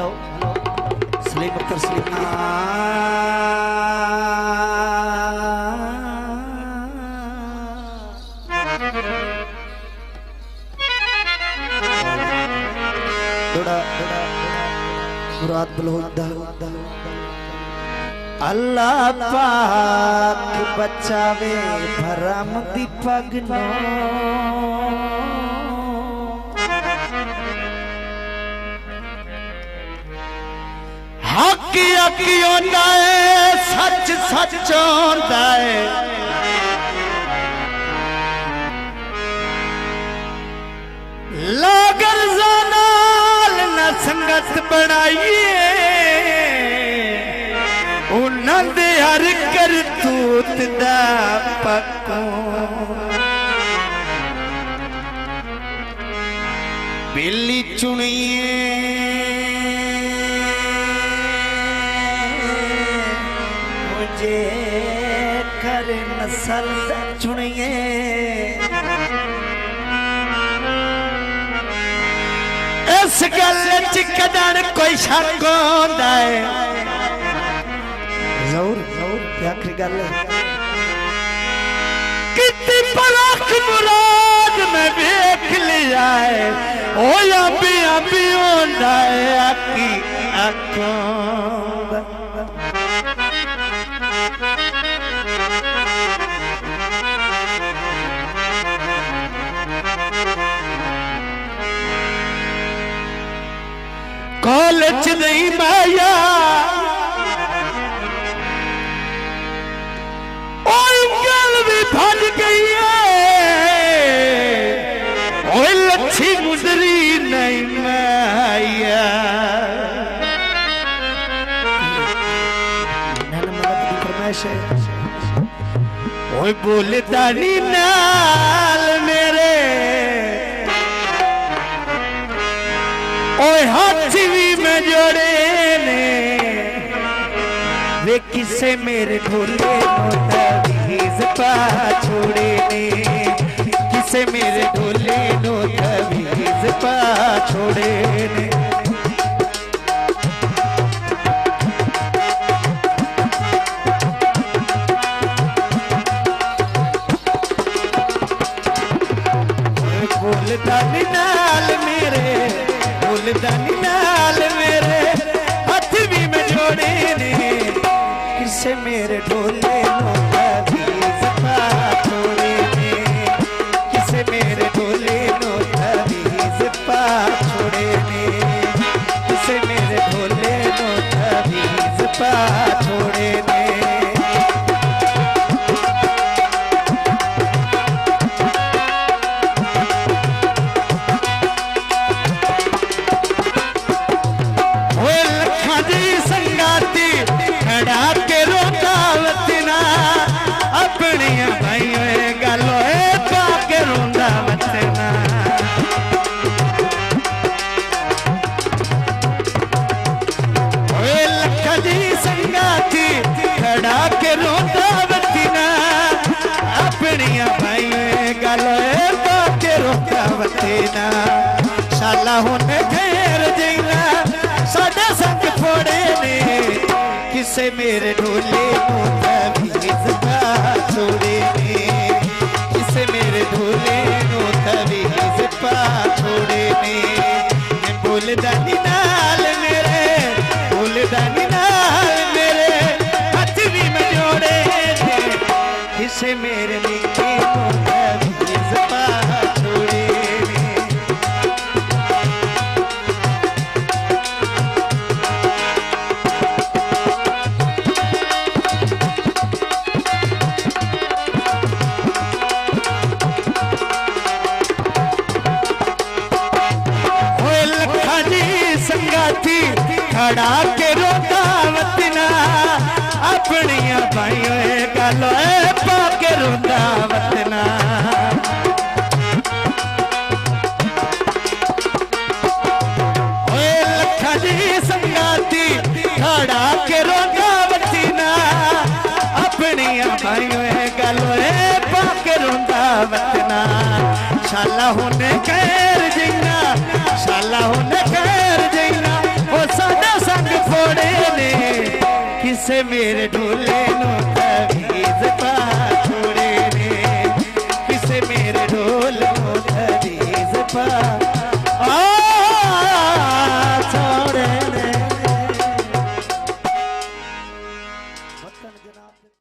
hello Salim Akhtar Salim थोड़ा मुराद बलोदा अल्लाह पाक बचावे भरम दी पगनो हक होंदा है सच सच होंदा है लागर नाल न संगत बनाइए उन्होंने हर करतूत दा पक्कों बिल्ली चुनिए मुझे कर नस्ल चुनिए इस गल च कदन कोई शक होंदा है जरूर क्या आखिरी गल है कितनी पलक मुराद में देख लिया है ओ अभी अभी होंदा है आखी आंखों कॉलेज नहीं माया और गल भी फट गई है और लच्छी गुजरी नहीं माया ओए बोलता नहीं नाल मेरे ओए हाथ भी में जोड़े ने वे किसे मेरे ढोले तवीज पा छोड़े ने किसे मेरे ढोले तवीज पा छोड़े ने बोलता नाल मेरे बोलदानी नाल मेरे हाथ भी में जोड़े ने किसे मेरे ढोले तवीज पा छोड़े ने किसे मेरे ढोले तवीज पा छोड़े ने किसे मेरे ढोले तवीज पा छोड़े ने शाला होने घेर देना साडा संग फोड़े ने किसे मेरे ढोले तवीज पा छोड़े ने किसे मेरे ढोले तवीज पा छोड़े ने बोलदानी नाल मेरे बोलदानी नाल मेरे हाथ भी में जोड़े ने किसे मेरे निके तवीज पा छोड़े खड़ा के रोता वतना अपनिया भाइयों गलो पाके रोता वतना लखा जी संगाती खड़ा के रोता वतना अपनिया भाइयों गलो पाके रोता वतना शाला होने कैर जिना शाला होने कैर जिना ओ से मेरे ढोले नो